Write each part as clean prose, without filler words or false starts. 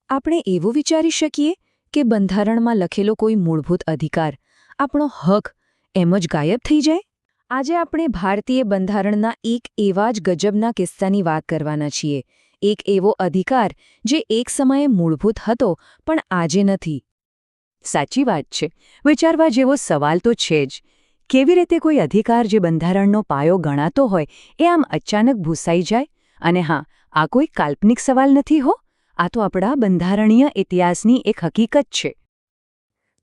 આપણે એવું વિચારી શકીએ કે બંધારણમાં લખેલો કોઈ મૂળભૂત અધિકાર, આપણો હક એમ જ ગાયબ થઈ જાય? આજે આપણે ભારતીય બંધારણના એક એવા જ ગજબના કિસ્સાની વાત કરવાના છીએ. એક એવો અધિકાર જે એક સમયે મૂળભૂત હતો પણ આજે નથી. સાચી વાત છે. વિચારવા જેવો સવાલ તો છે જ. કેવી રીતે કોઈ અધિકાર જે બંધારણનો પાયો ગણાતો હોય એ આમ અચાનક ભૂસાઈ જાય? અને હા, આ કોઈ કાલ્પનિક સવાલ નથી હો. આ તો આપણા બંધારણીય ઇતિહાસની એક હકીકત છે.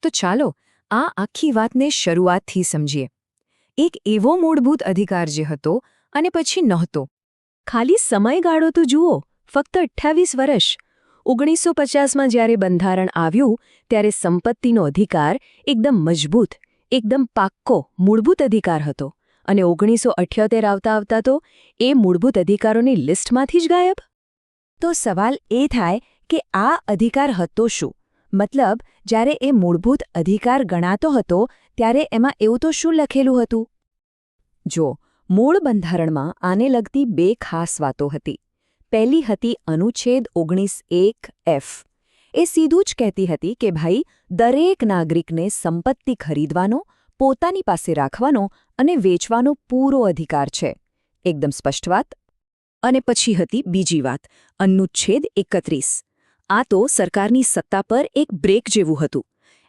તો ચાલો આ આખી વાતને શરૂઆતથી સમજીએ. એક એવો મૂળભૂત અધિકાર જે હતો અને પછી નહોતો. ખાલી સમયગાળો તો જુઓ, ફક્ત 28 વર્ષ. 1950માં જ્યારે બંધારણ આવ્યું ત્યારે સંપત્તિનો અધિકાર એકદમ મજબૂત, એકદમ પાક્કો મૂળભૂત અધિકાર હતો. અને 1978 આવતા તો એ મૂળભૂત અધિકારોની લિસ્ટમાંથી જ ગાયબ. તો સવાલ એ થાય કે આ અધિકાર હતો શું? મતલબ, જ્યારે એ મૂળભૂત અધિકાર ગણાતો હતો ત્યારે એમાં એવું તો શું લખેલું હતું? જો, મૂળ બંધારણમાં આને લગતી બે ખાસ વાતો હતી. પહેલી હતી અનુચ્છેદ 19(1)(f). એ સીધું જ કહેતી હતી કે ભાઈ, દરેક નાગરિકને સંપત્તિ ખરીદવાનો, પોતાની પાસે રાખવાનો અને વેચવાનો પૂરો અધિકાર છે. એકદમ સ્પષ્ટ વાત. અને પછી હતી બીજી વાત, અનુચ્છેદ 31. આ તો સરકારની સત્તા પર એક બ્રેક જેવું હતું.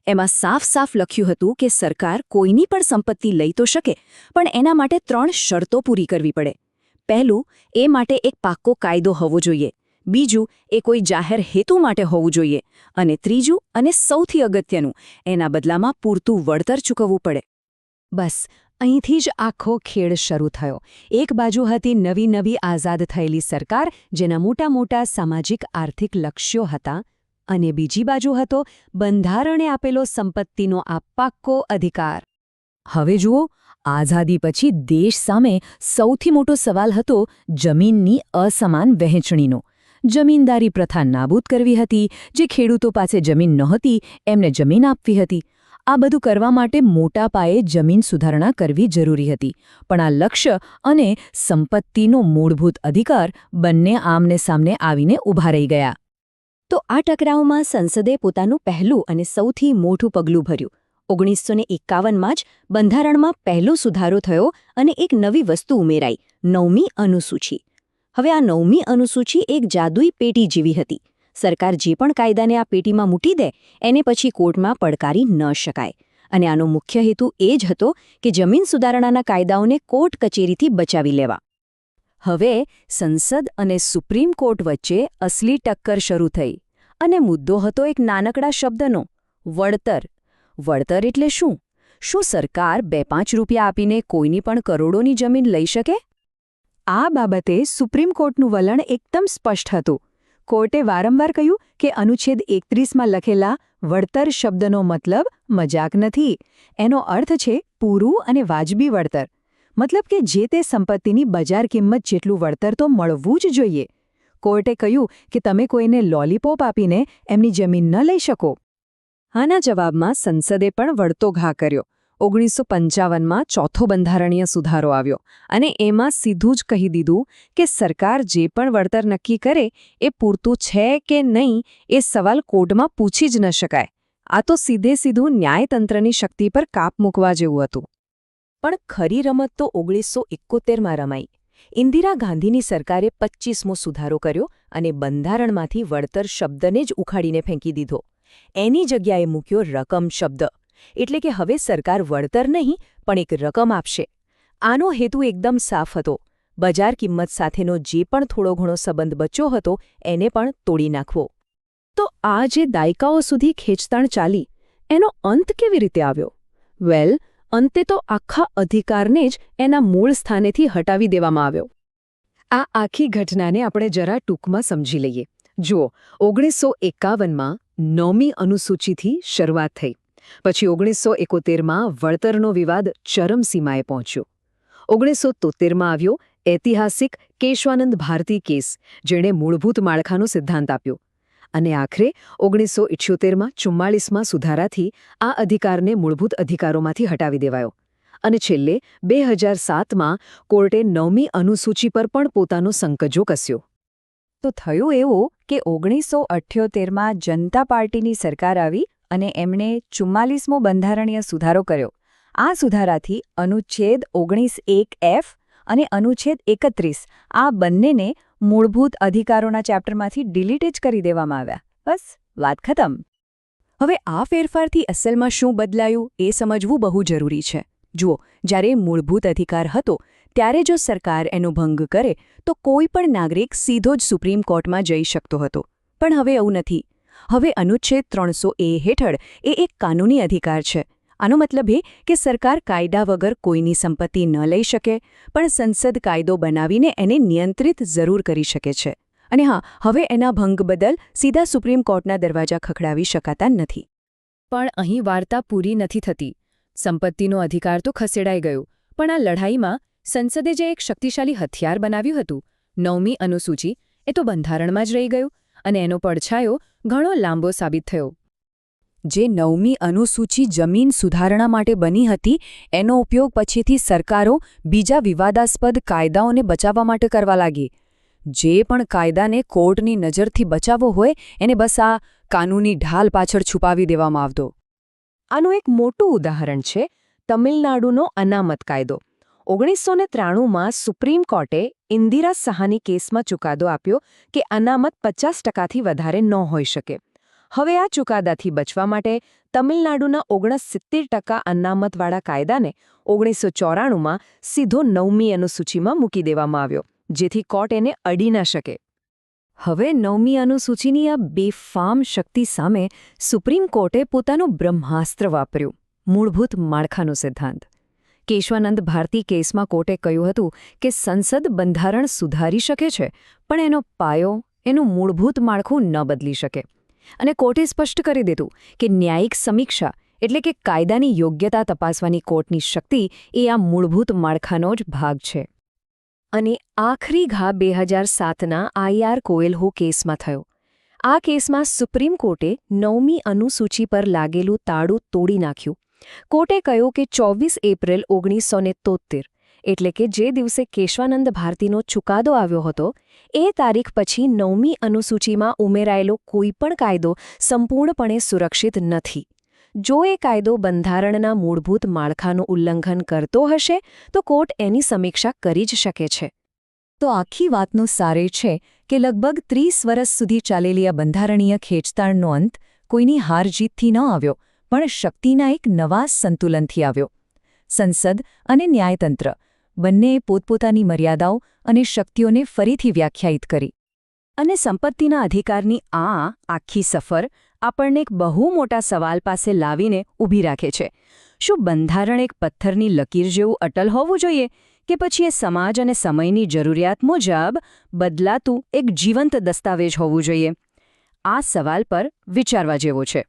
એમાં સાફ લખ્યું હતું કે સરકાર કોઈની પણ સંપત્તિ લઈ તો શકે, પણ એના માટે 3 શરતો પૂરી કરવી પડે. પહેલું, એ માટે એક પાક્કો કાયદો હોવો જોઈએ. બીજું, એ કોઈ જાહેર હેતુ માટે હોવું જોઈએ. અને ત્રીજું અને સૌથી અગત્યનું, એના બદલામાં પૂરતું વળતર ચૂકવવું પડે. બસ અહીંથી જ આખો ખેડ શરૂ થયો. એક બાજુ હતી નવી આઝાદ થયેલી સરકાર, જેના મોટા સામાજિક આર્થિક લક્ષ્યો હતા, અને બીજી બાજુ હતો બંધારણે આપેલો સંપત્તિનો આ પાક્કો અધિકાર. હવે જુઓ, આઝાદી પછી દેશ સામે સૌથી મોટો સવાલ હતો જમીનની અસમાન વહેંચણીનો. જમીનદારી પ્રથા નાબૂદ કરવી હતી. જે ખેડૂતો પાસે જમીન નહોતી એમને જમીન આપવી હતી. આ બધું કરવા માટે મોટા પાયે જમીન સુધારણા કરવી જરૂરી હતી. પણ આ લક્ષ્ય અને સંપત્તિનો મૂળભૂત અધિકાર બંને આમને સામને આવીને ઊભા રહી ગયા. તો આ ટકરાવમાં સંસદે પોતાનું પહેલું અને સૌથી મોટું પગલું ભર્યું. 1951માં જ બંધારણમાં પહેલો સુધારો થયો અને એક નવી વસ્તુ ઉમેરાઈ, 9મી અનુસૂચિ. હવે આ 9મી અનુસૂચિ એક જાદુઈ પેટી જેવી હતી. સરકાર જે પણ કાયદાને આ પેટીમાં મૂકી દે એને પછી કોર્ટમાં પડકારી ન શકાય. અને આનો મુખ્ય હેતુ એ જ હતો કે જમીન સુધારણાના કાયદાઓને કોર્ટ કચેરીથી બચાવી લેવા. હવે સંસદ અને સુપ્રીમ કોર્ટ વચ્ચે અસલી ટક્કર શરૂ થઈ. અને મુદ્દો હતો એક નાનકડા શબ્દનો, વળતર. વળતર એટલે શું? શું સરકાર 2-5 રૂપિયા આપીને કોઈની પણ કરોડોની જમીન લઈ શકે? આ બાબતે સુપ્રીમ કોર્ટનું વલણ એકદમ સ્પષ્ટ હતું. કોર્ટે વારંવાર કહ્યું કે અનુચ્છેદ 31માં લખેલા વળતર શબ્દનો મતલબ મજાક નથી. એનો અર્થ છે પૂરું અને વાજબી વળતર. મતલબ કે જે તે સંપત્તિની બજાર કિંમત જેટલું વળતર તો મળવું જ જોઈએ. કોર્ટે કહ્યું કે તમે કોઈને લોલીપોપ આપીને એમની જમીન ન લઈ શકો. આના જવાબમાં સંસદે પણ વળતો ઘા કર્યો. 1955માં ચોથો બંધારણીય સુધારો આવ્યો અને એમાં સીધું જ કહી દીધું કે સરકાર જે પણ વળતર નક્કી કરે એ પૂરતું છે કે નહીં એ સવાલ કોર્ટમાં પૂછી જ ન શકાય. આ તો સીધું ન્યાયતંત્રની શક્તિ પર કાપ મૂકવા જેવું હતું. પણ ખરી રમત તો 1971માં રમાઈ. ઇન્દિરા ગાંધીની સરકારે 25મો સુધારો કર્યો અને બંધારણમાંથી વળતર શબ્દને જ ઉખાડીને ફેંકી દીધો. એની જગ્યાએ મૂક્યો રકમ શબ્દ. એટલે કે હવે સરકાર વળતર નહીં પણ એક રકમ આપશે. આનો હેતુ એકદમ સાફ હતો. બજાર કિંમત સાથેનો જે પણ થોડો ઘણો સંબંધ બચ્યો હતો એને પણ તોડી નાખવો. તો આ જે દાયકાઓ સુધી ખેંચતાણ ચાલી, એનો અંત કેવી રીતે આવ્યો? વેલ, અંતે તો આખા અધિકારને જ એના મૂળ સ્થાનેથી હટાવી દેવામાં આવ્યો. આ આખી ઘટનાને આપણે જરા ટૂંકમાં સમજી લઈએ. જુઓ, 1951માં 9મી અનુસૂચિથી શરૂઆત થઈ. પછી 1971માં વળતરનો વિવાદ ચરમસીમાએ પહોંચ્યો. 1973માં આવ્યો ઐતિહાસિક કેશવાનંદ ભારતી કેસ, જેણે મૂળભૂત માળખાનો સિદ્ધાંત આપ્યો. અને આખરે 1978માં 44માં સુધારાથી આ અધિકારને મૂળભૂત અધિકારોમાંથી હટાવી દેવાયો. અને છેલ્લે 2007માં કોર્ટે 9મી અનુસૂચિ પર પણ પોતાનો સંકજો કસ્યો. તો થયું એવું કે 1978માં જનતા પાર્ટીની સરકાર આવી અને એમણે 44મો બંધારણીય સુધારો કર્યો. આ સુધારાથી અનુચ્છેદ 19(1)(f) અને અનુચ્છેદ 31 આ બંનેને મૂળભૂત અધિકારોના ચેપ્ટરમાંથી ડિલીટ જ કરી દેવામાં આવ્યા. બસ વાત ખતમ. હવે આ ફેરફારથી અસલમાં શું બદલાયું એ સમજવું બહુ જરૂરી છે. જુઓ, જ્યારે મૂળભૂત અધિકાર હતો ત્યારે જો સરકાર એનો ભંગ કરે તો કોઈ પણ નાગરિક સીધો જ સુપ્રીમ કોર્ટમાં જઈ શકતો હતો. પણ હવે એવું નથી. હવે અનુચ્છેદ 300A હેઠળ એ એક કાનૂની અધિકાર છે. આનો મતલબ એ કે સરકાર કાયદા વગર કોઈની સંપત્તિ ન લઈ શકે, પણ સંસદ કાયદો બનાવીને એને નિયંત્રિત જરૂર કરી શકે છે. અને હા, હવે એના ભંગ બદલ સીધા સુપ્રીમ કોર્ટના દરવાજા ખખડાવી શકાતા નથી. પણ અહીં વાર્તા પૂરી નથી થતી. સંપત્તિનો અધિકાર તો ખસેડાઈ ગયો, પણ આ લડાઈમાં સંસદે જે એક શક્તિશાળી હથિયાર બનાવ્યું હતું, 9મી અનુસૂચિ, એ તો બંધારણમાં જ રહી ગયું અને એનો પડછાયો ઘણો લાંબો સાબિત થયો. જે 9મી અનુસૂચિ જમીન સુધારણા માટે બની હતી એનો ઉપયોગ પછીથી સરકારો બીજા વિવાદાસ્પદ કાયદાઓને બચાવવા માટે કરવા લાગી. જે પણ કાયદાને કોર્ટની નજરથી બચાવવો હોય એને બસ આ કાનૂની ઢાલ પાછળ છુપાવી દેવામાં આવતો. આનું એક મોટું ઉદાહરણ છે તમિલનાડુનો અનામત કાયદો. 1993માં સુપ્રીમ કોર્ટે ઇન્દિરા સહાની કેસમાં ચુકાદો આપ્યો કે અનામત 50%થી વધારે ન હોઈ શકે. હવે આ ચુકાદાથી બચવા માટે તમિલનાડુના 69% અનામતવાળા કાયદાને 1994માં સીધો 9મી અનુસૂચિમાં મૂકી દેવામાં આવ્યો, જેથી કોર્ટ એને અડી ન શકે. હવે 9મી અનુસૂચિની આ બેફામ શક્તિ સામે સુપ્રીમ કોર્ટે પોતાનું બ્રહ્માસ્ત્ર વાપર્યું, મૂળભૂત માળખાનો સિદ્ધાંત. કેશવાનંદ ભારતી કેસમાં કોર્ટે કહ્યું હતું કે સંસદ બંધારણ સુધારી શકે છે, પણ એનો પાયો, એનું મૂળભૂત માળખું ન બદલી શકે. અને કોર્ટે સ્પષ્ટ કરી દીધું કે ન્યાયિક સમીક્ષા એટલે કે કાયદાની યોગ્યતા તપાસવાની કોર્ટની શક્તિ એ આ મૂળભૂત માળખાનો જ ભાગ છે. અને આખરી ઘા 2007ના IR કોએલ્હો કેસમાં થયો. આ કેસમાં સુપ્રીમ કોર્ટે 9મી અનુસૂચિ પર લાગેલું તાળું તોડી નાખ્યું. કોર્ટે કહ્યું કે 24 એપ્રિલ 1973, એટલે કે જે દિવસે કેશવાનંદ ભારતીનો ચુકાદો આવ્યો હતો, એ તારીખ પછી 9મી અનુસૂચિમાં ઉમેરાયેલો કોઈપણ કાયદો સંપૂર્ણપણે સુરક્ષિત નથી. જો એ કાયદો બંધારણના મૂળભૂત માળખાનું ઉલ્લંઘન કરતો હશે તો કોર્ટ એની સમીક્ષા કરી જ શકે છે. તો આખી વાતનો સાર એ છે કે લગભગ 30 વર્ષ સુધી ચાલેલી આ બંધારણીય ખેંચતાણનો અંત કોઈની હાર-જીતથી ન આવ્યો, પણ શક્તિના એક નવા સંતુલનથી આવ્યો. સંસદ અને ન્યાયતંત્ર બંનેએ પોતપોતાની મર્યાદાઓ અને શક્તિઓને ફરીથી વ્યાખ્યાયિત કરી. અને સંપત્તિના અધિકારની આ આખી સફર આપણને એક બહુ મોટા સવાલ પાસે લાવીને ઊભી રાખે છે. શું બંધારણ એક પથ્થરની લકીર જેવું અટલ હોવું જોઈએ કે પછી એ સમાજ અને સમયની જરૂરિયાત મુજબ બદલાતું એક જીવંત દસ્તાવેજ હોવું જોઈએ? આ સવાલ પર વિચારવા જેવો છે.